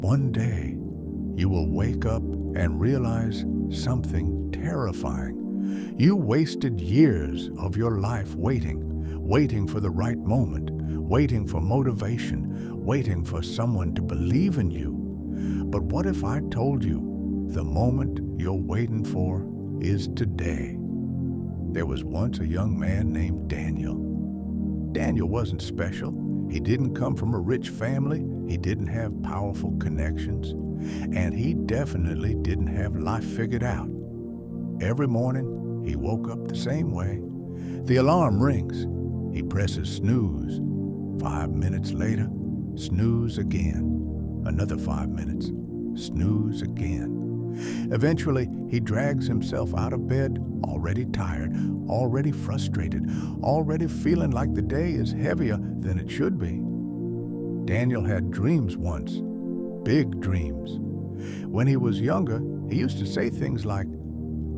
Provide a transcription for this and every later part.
One day, you will wake up and realize something terrifying. You wasted years of your life waiting for the right moment, waiting for motivation, waiting for someone to believe in you. But what if I told you the moment you're waiting for is today? There was once a young man named Daniel. Daniel wasn't special. He didn't come from a rich family. He didn't have powerful connections. And he definitely didn't have life figured out. Every morning, he woke up the same way. The alarm rings. He presses snooze. 5 minutes later, snooze again. Another 5 minutes, snooze again. Eventually, he drags himself out of bed, already tired, already frustrated, already feeling like the day is heavier than it should be. Daniel had dreams once, big dreams. When he was younger, he used to say things like,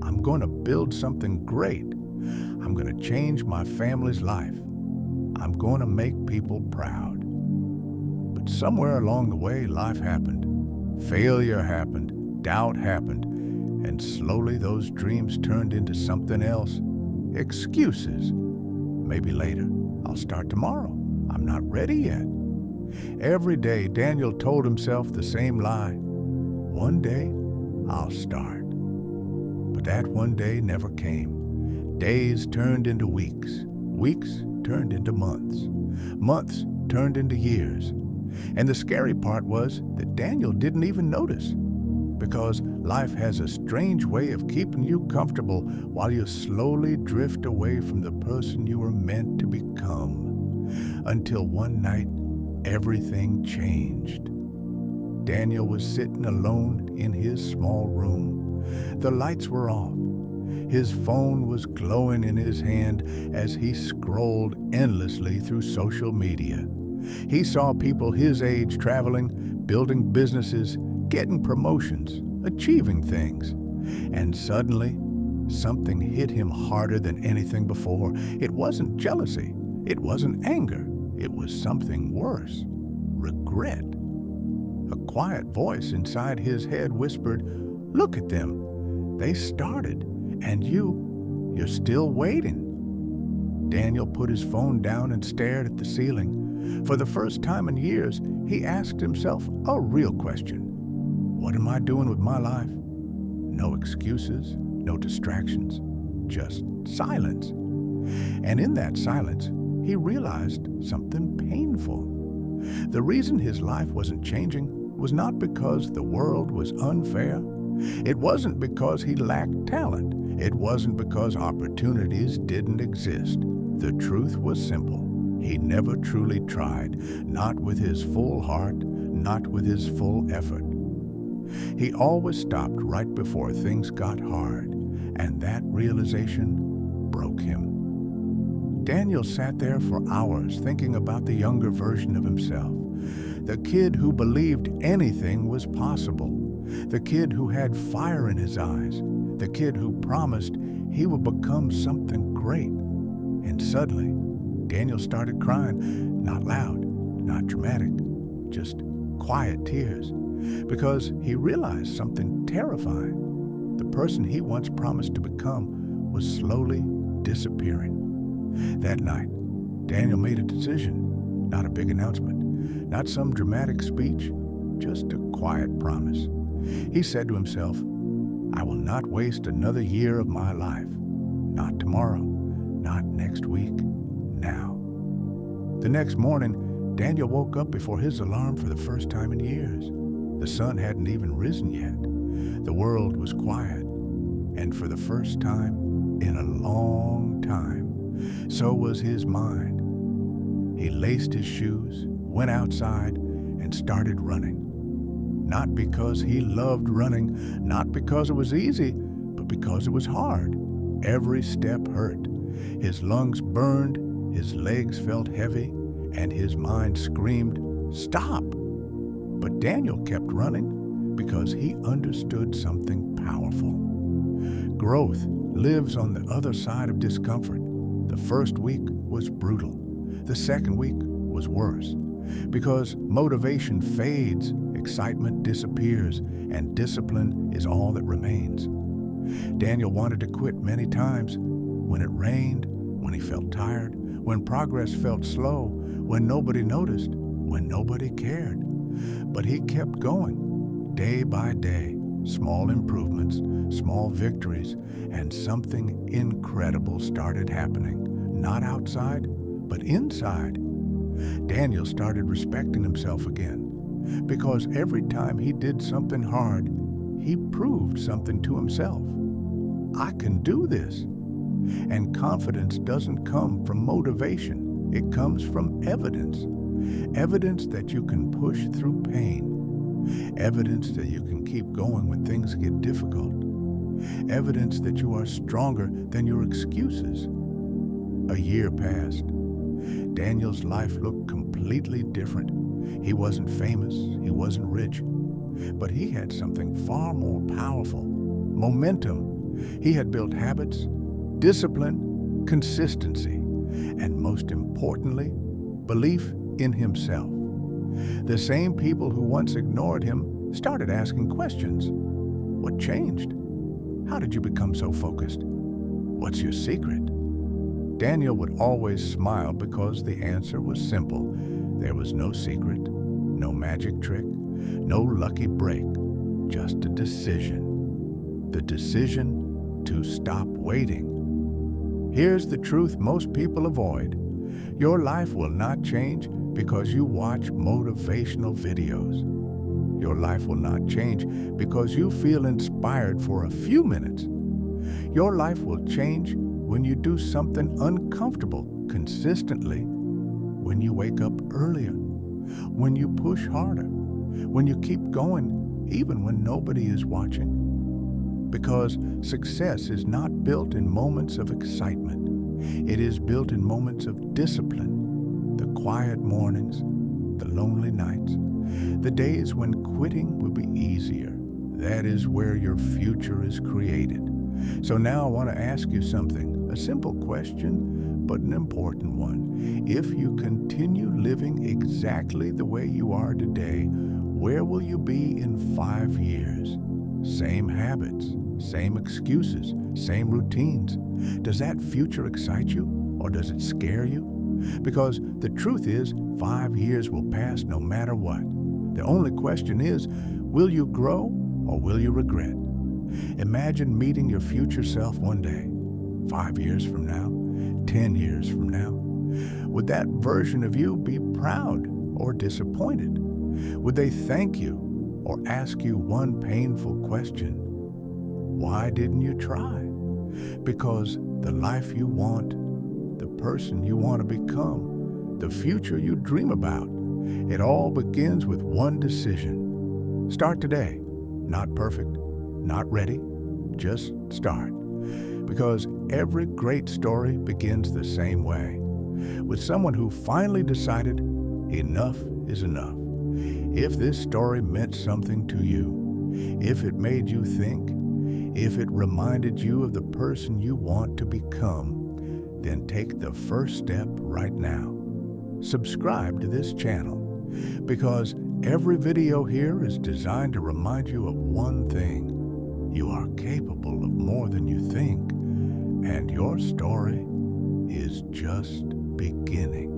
"I'm going to build something great. I'm going to change my family's life. I'm going to make people proud." But somewhere along the way, life happened. Failure happened. Doubt happened, and slowly those dreams turned into something else. Excuses. Maybe later. I'll start tomorrow. I'm not ready yet. Every day, Daniel told himself the same lie. One day, I'll start. But that one day never came. Days turned into weeks. Weeks turned into months. Months turned into years. And the scary part was that Daniel didn't even notice. Because life has a strange way of keeping you comfortable while you slowly drift away from the person you were meant to become. Until one night, everything changed. Daniel was sitting alone in his small room. The lights were off. His phone was glowing in his hand as he scrolled endlessly through social media. He saw people his age traveling, building businesses, getting promotions, achieving things. And suddenly, something hit him harder than anything before. It wasn't jealousy. It wasn't anger. It was something worse. Regret. A quiet voice inside his head whispered, "Look at them. They started. And you're still waiting." Daniel put his phone down and stared at the ceiling. For the first time in years, he asked himself a real question. What am I doing with my life? No excuses, no distractions, just silence. And in that silence, he realized something painful. The reason his life wasn't changing was not because the world was unfair. It wasn't because he lacked talent. It wasn't because opportunities didn't exist. The truth was simple. He never truly tried, not with his full heart, not with his full effort. He always stopped right before things got hard, and that realization broke him. Daniel sat there for hours thinking about the younger version of himself, the kid who believed anything was possible, the kid who had fire in his eyes, the kid who promised he would become something great. And suddenly, Daniel started crying, not loud, not dramatic, just quiet tears, because he realized something terrifying. The person he once promised to become was slowly disappearing. That night, Daniel made a decision, not a big announcement, not some dramatic speech, just a quiet promise. He said to himself, "I will not waste another year of my life. Not tomorrow, not next week, now." The next morning, Daniel woke up before his alarm for the first time in years. The sun hadn't even risen yet. The world was quiet, and for the first time in a long time, so was his mind. He laced his shoes, went outside, and started running. Not because he loved running, not because it was easy, but because it was hard. Every step hurt. His lungs burned, his legs felt heavy, and his mind screamed, "Stop!" But Daniel kept running because he understood something powerful. Growth lives on the other side of discomfort. The first week was brutal. The second week was worse. Because motivation fades, excitement disappears and discipline is all that remains. Daniel wanted to quit many times, when it rained, when he felt tired, when progress felt slow, when nobody noticed, when nobody cared. But he kept going, day by day, small improvements, small victories, and something incredible started happening, not outside, but inside. Daniel started respecting himself again, because every time he did something hard, he proved something to himself. I can do this. And confidence doesn't come from motivation. It comes from evidence. Evidence that you can push through pain. Evidence that you can keep going when things get difficult. Evidence that you are stronger than your excuses. A year passed. Daniel's life looked completely different. He wasn't famous, he wasn't rich, but he had something far more powerful: momentum. He had built habits, discipline, consistency, and most importantly, belief in himself. The same people who once ignored him started asking questions. What changed? How did you become so focused? What's your secret? Daniel would always smile because the answer was simple. There was no secret, no magic trick, no lucky break, just a decision. The decision to stop waiting. Here's the truth most people avoid. Your life will not change because you watch motivational videos. Your life will not change because you feel inspired for a few minutes. Your life will change when you do something uncomfortable consistently, when you wake up earlier, when you push harder, when you keep going even when nobody is watching. Because success is not built in moments of excitement. It is built in moments of discipline, the quiet mornings, the lonely nights, the days when quitting will be easier. That is where your future is created. So now I want to ask you something, a simple question, but an important one. If you continue living exactly the way you are today, where will you be in 5 years? Same habits, same excuses, same routines. Does that future excite you, or does it scare you? Because the truth is, 5 years will pass no matter what. The only question is, will you grow or will you regret? Imagine meeting your future self one day, 5 years from now, 10 years from now. Would that version of you be proud or disappointed? Would they thank you or ask you one painful question? Why didn't you try? Because the life you want, the person you want to become, the future you dream about, it all begins with one decision. Start today. Not perfect, not ready, just start. Because every great story begins the same way, with someone who finally decided enough is enough. If this story meant something to you, if it made you think, if it reminded you of the person you want to become, then take the first step right now. Subscribe to this channel, because every video here is designed to remind you of one thing. You are capable of more than you think, and your story is just beginning.